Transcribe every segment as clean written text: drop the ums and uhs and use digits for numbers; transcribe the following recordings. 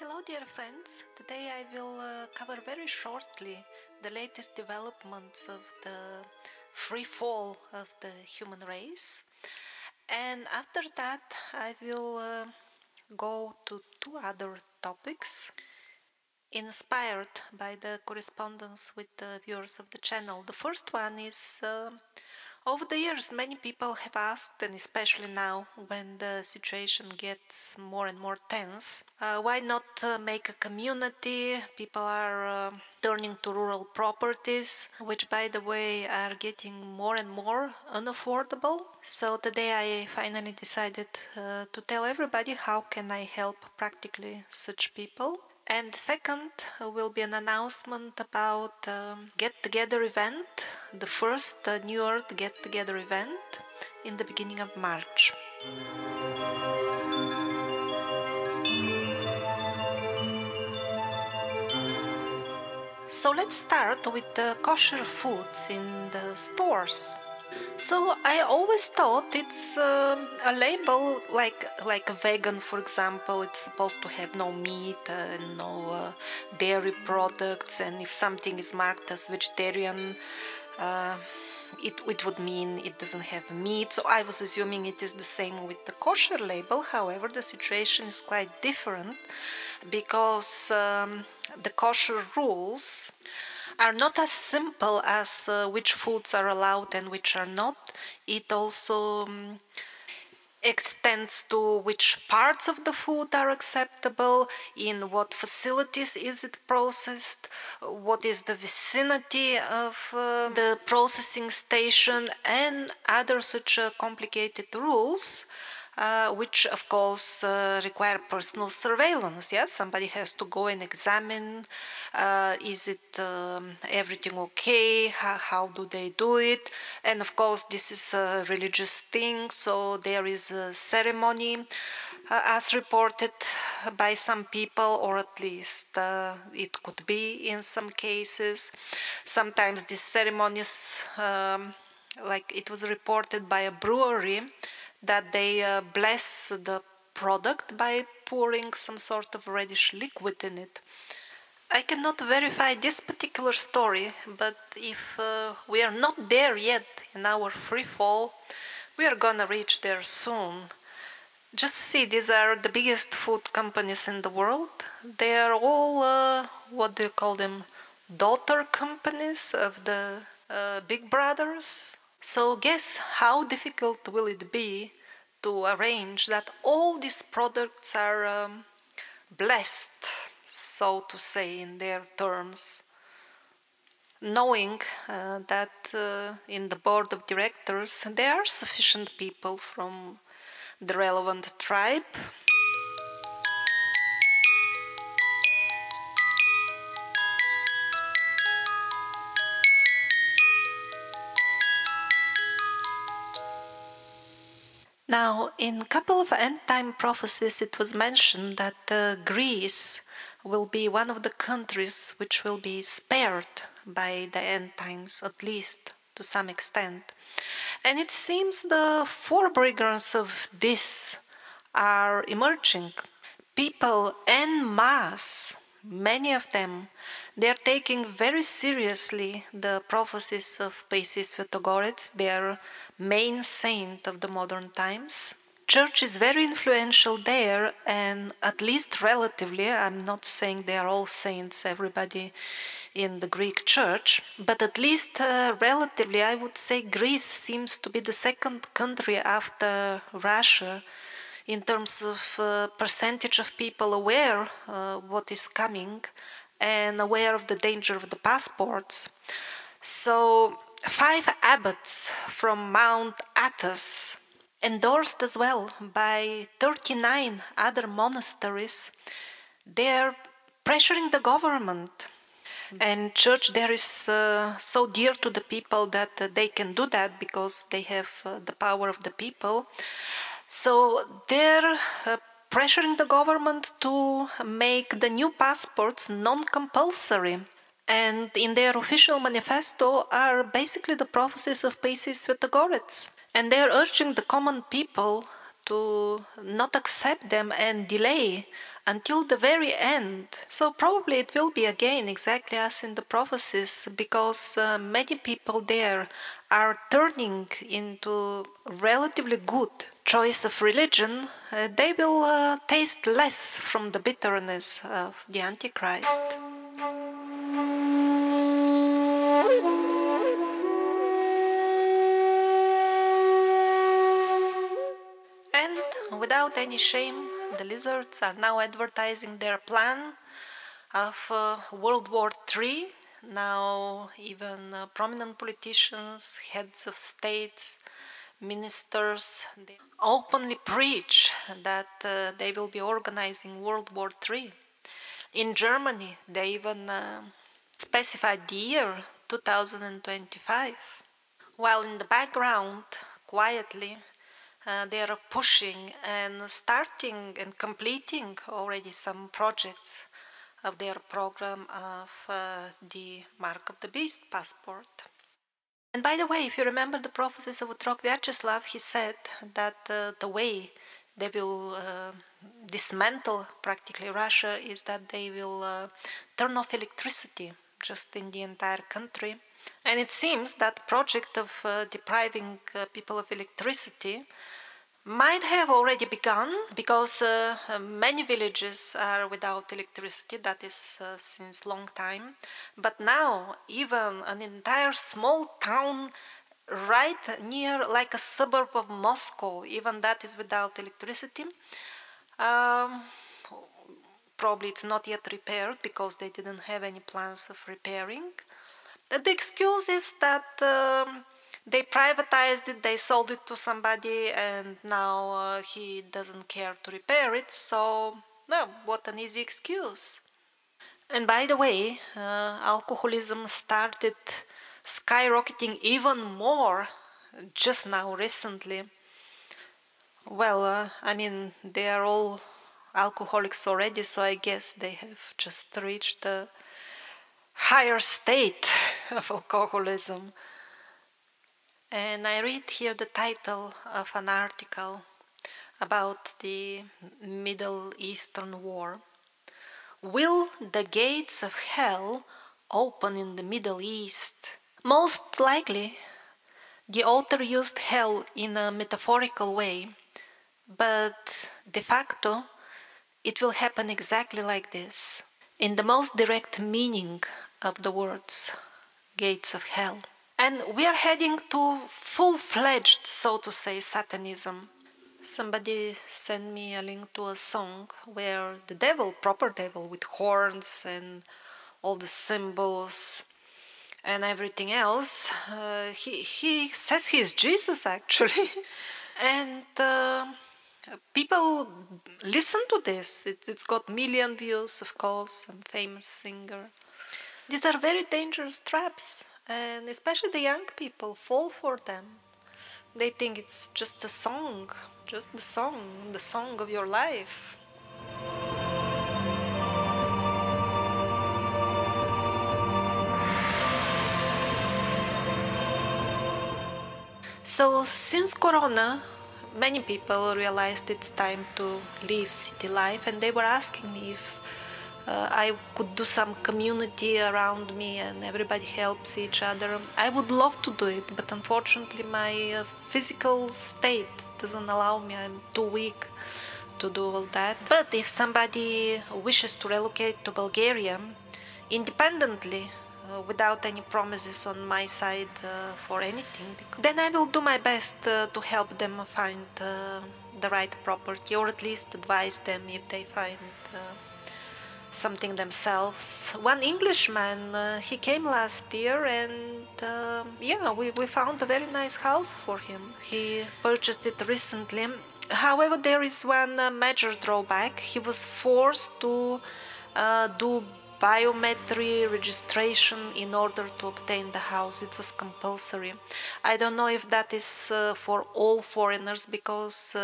Hello dear friends, today I will cover very shortly the latest developments of the free fall of the human race, and after that I will go to two other topics inspired by the correspondence with the viewers of the channel. The first one is over the years many people have asked, and especially now when the situation gets more and more tense, why not make a community? People are turning to rural properties, which by the way are getting more and more unaffordable. So today I finally decided to tell everybody how can I help practically such people. And the second will be an announcement about get-together event, the first NewEarth get-together event in the beginning of March. So let's start with the kosher foods in the stores. So I always thought it's a label like a vegan, for example. It's supposed to have no meat and no dairy products, and if something is marked as vegetarian, it would mean it doesn't have meat. So I was assuming it is the same with the kosher label. However, the situation is quite different because the kosher rules are not as simple as which foods are allowed and which are not. It also extends to which parts of the food are acceptable, in what facilities is it processed, what is the vicinity of the processing station, and other such complicated rules. Which of course require personal surveillance. Yes, somebody has to go and examine, is it everything okay, how do they do it, and of course this is a religious thing, so there is a ceremony as reported by some people, or at least it could be in some cases. Sometimes these ceremonies, like it was reported by a brewery, that they bless the product by pouring some sort of reddish liquid in it. I cannot verify this particular story, but if we are not there yet in our free fall, we are gonna reach there soon. Just see, these are the biggest food companies in the world. They are all, what do you call them, daughter companies of the big brothers. So guess how difficult will it be to arrange that all these products are blessed, so to say, in their terms, knowing that in the board of directors there are sufficient people from the relevant tribe. Now, in a couple of end-time prophecies it was mentioned that Greece will be one of the countries which will be spared by the end times, at least to some extent. And it seems the forebriggers of this are emerging. People en masse, many of them, they are taking very seriously the prophecies of Paisis Svetogorets, their main saint of the modern times. Church is very influential there, and at least relatively, I'm not saying they are all saints, everybody in the Greek church, but at least relatively I would say Greece seems to be the second country after Russia in terms of percentage of people aware what is coming and aware of the danger of the passports. So 5 abbots from Mount Athos, endorsed as well by 39 other monasteries, they are pressuring the government. And church there is so dear to the people that they can do that because they have the power of the people. So they're pressuring the government to make the new passports non-compulsory. And in their official manifesto are basically the prophecies of Paisis Svetogorets. And they are urging the common people to not accept them and delay until the very end. So probably it will be again exactly as in the prophecies, because many people there are turning into relatively good choice of religion. They will taste less from the bitterness of the Antichrist. And without any shame, the lizards are now advertising their plan of World War III. Now even prominent politicians, heads of states, ministers, they openly preach that they will be organizing World War III. In Germany, they even specified the year 2025. While in the background, quietly, they are pushing and starting and completing already some projects of their program of the Mark of the Beast passport. And by the way, if you remember the prophecies of Otrok Vyacheslav, he said that the way they will dismantle practically Russia is that they will turn off electricity just in the entire country. And it seems that project of depriving people of electricity might have already begun, because many villages are without electricity, that is since long time. But now even an entire small town right near, like a suburb of Moscow, even that is without electricity. Probably it's not yet repaired because they didn't have any plans of repairing. The excuse is that they privatized it, they sold it to somebody, and now he doesn't care to repair it. So, well, what an easy excuse. And by the way, alcoholism started skyrocketing even more just now recently. Well, I mean, they are all alcoholics already, so I guess they have just reached a higher state of alcoholism. And I read here the title of an article about the Middle Eastern War. Will the gates of hell open in the Middle East? Most likely, the author used hell in a metaphorical way, but de facto, it will happen exactly like this, in the most direct meaning of the words, gates of hell. And we are heading to full-fledged, so to say, Satanism. Somebody sent me a link to a song where the devil, proper devil, with horns and all the symbols and everything else, he says he's Jesus, actually. And people listen to this. It's got million views, of course, some famous singer. These are very dangerous traps. And especially the young people fall for them. They think it's just a song, just the song of your life. So since Corona, many people realized it's time to live city life, and they were asking me if I could do some community around me and everybody helps each other. I would love to do it, but unfortunately my physical state doesn't allow me. I'm too weak to do all that. But if somebody wishes to relocate to Bulgaria independently, without any promises on my side for anything, then I will do my best to help them find the right property, or at least advise them if they find something themselves. One Englishman, he came last year, and yeah, we found a very nice house for him. He purchased it recently. However, there is one major drawback. He was forced to do biometric registration in order to obtain the house. It was compulsory. I don't know if that is for all foreigners, because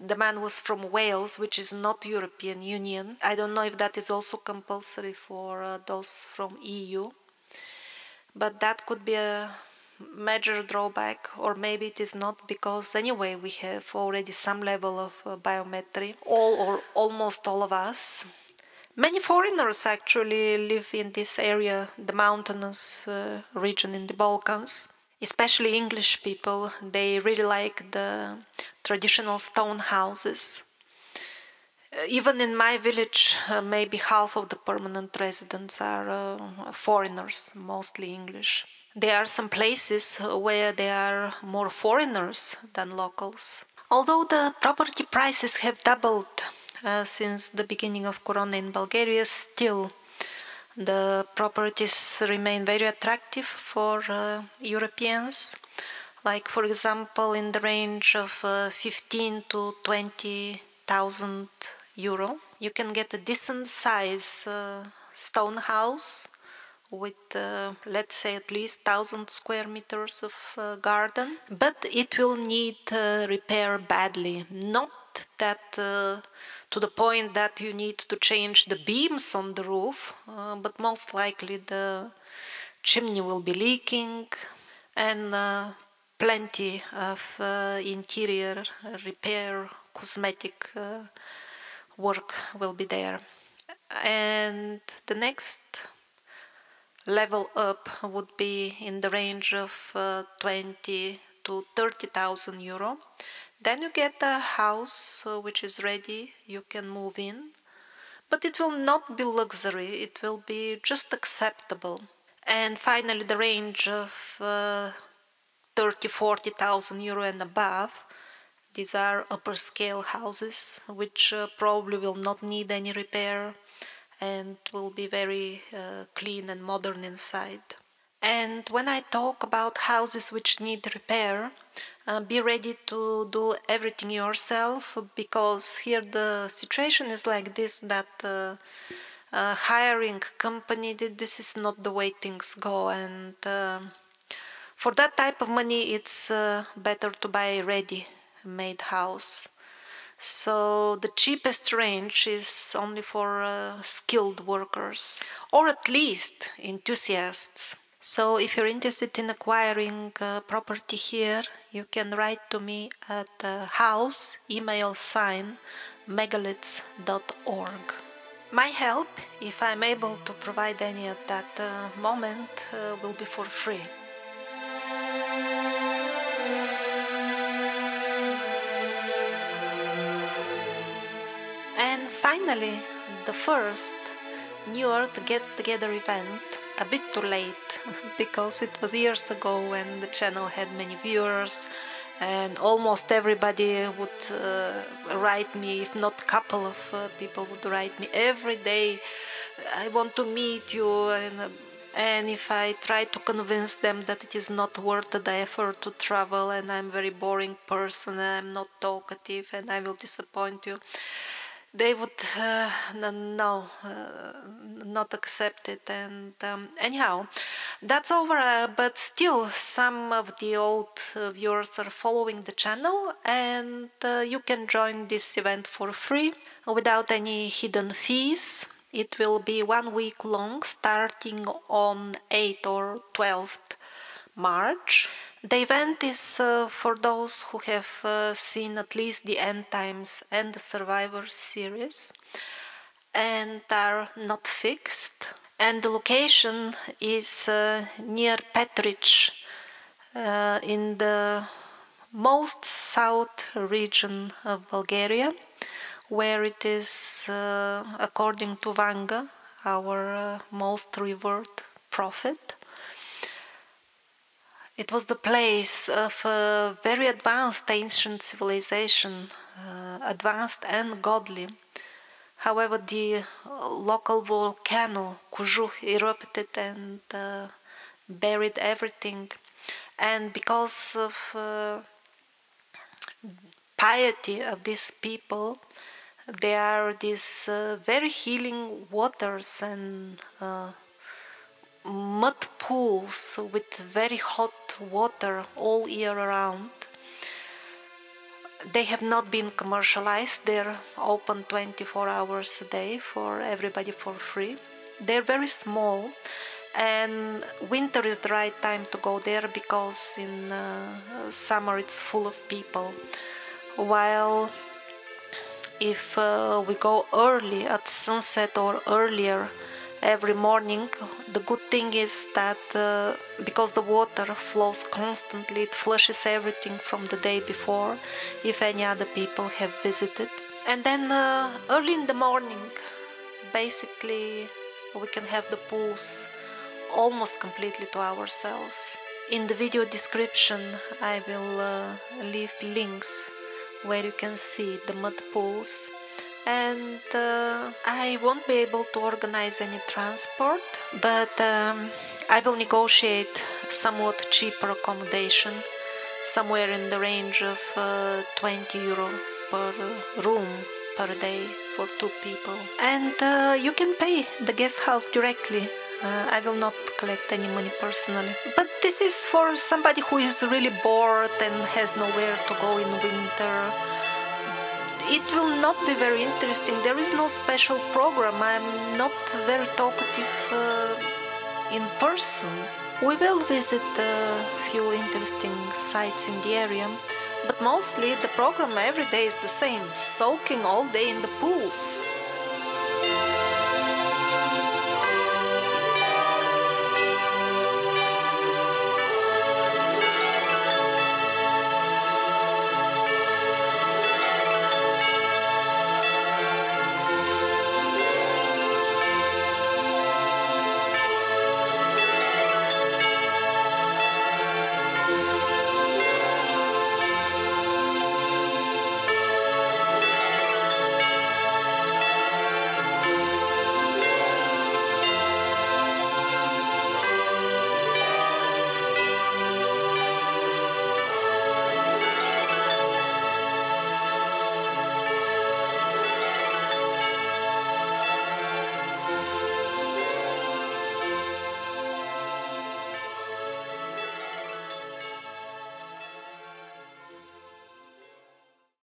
the man was from Wales, which is not European Union. I don't know if that is also compulsory for those from EU. But that could be a major drawback, or maybe it is not, because anyway we have already some level of biometry, all or almost all of us. Many foreigners actually live in this area, the mountainous region in the Balkans, especially English people. They really like the traditional stone houses. Even in my village, maybe half of the permanent residents are foreigners, mostly English. There are some places where there are more foreigners than locals. Although the property prices have doubled since the beginning of Corona in Bulgaria, still the properties remain very attractive for Europeans. Like, for example, in the range of 15 to 20,000 euro, you can get a decent size stone house with, let's say, at least 1,000 square meters of garden, but it will need repair badly. Not that to the point that you need to change the beams on the roof, but most likely the chimney will be leaking, and plenty of interior repair, cosmetic work will be there. And the next level up would be in the range of 20 to 30,000 euro. Then you get a house which is ready, you can move in, but it will not be luxury, it will be just acceptable. And finally, the range of 30-40,000 euro and above, these are upper scale houses which probably will not need any repair and will be very clean and modern inside. And when I talk about houses which need repair, be ready to do everything yourself, because here the situation is like this, that hiring company, this is not the way things go, and for that type of money it's better to buy a ready-made house. So the cheapest range is only for skilled workers, or at least enthusiasts. So if you're interested in acquiring property here, you can write to me at house, email sign, megaliths.org. My help, if I'm able to provide any at that moment, will be for free. And finally, the first NewEarth get-together event, a bit too late, because it was years ago when the channel had many viewers, and almost everybody would write me, if not couple of people would write me every day, I want to meet you, and if I try to convince them that it is not worth the effort to travel, and I'm a very boring person, and I'm not talkative, and I will disappoint you, they would not accept it. And anyhow, that's over, but still some of the old viewers are following the channel, and you can join this event for free without any hidden fees. It will be 1 week long, starting on 8th or 12th March. The event is for those who have seen at least the EndTimes and the Survivor series and are not fixed. And the location is near Petrich, in the most south region of Bulgaria, where it is, according to Vanga, our most revered prophet, it was the place of a very advanced ancient civilization, advanced and godly. However, the local volcano Kujuh erupted and buried everything, and because of piety of these people, there are these very healing waters and mud pools with very hot water all year around. They have not been commercialized. They're open 24 hours a day for everybody for free. They're very small, and winter is the right time to go there because in summer it's full of people. While if we go early at sunset or earlier every morning, the good thing is that because the water flows constantly, it flushes everything from the day before if any other people have visited. And then early in the morning, basically we can have the pools almost completely to ourselves. In the video description I will leave links where you can see the mud pools, and I won't be able to organize any transport, but I will negotiate somewhat cheaper accommodation, somewhere in the range of 20 euro per room per day for 2 people. And you can pay the guest house directly. I will not collect any money personally. But this is for somebody who is really bored and has nowhere to go in winter. It will not be very interesting. There is no special program. I'm not very talkative in person. We will visit a few interesting sites in the area, but mostly the program every day is the same, soaking all day in the pools.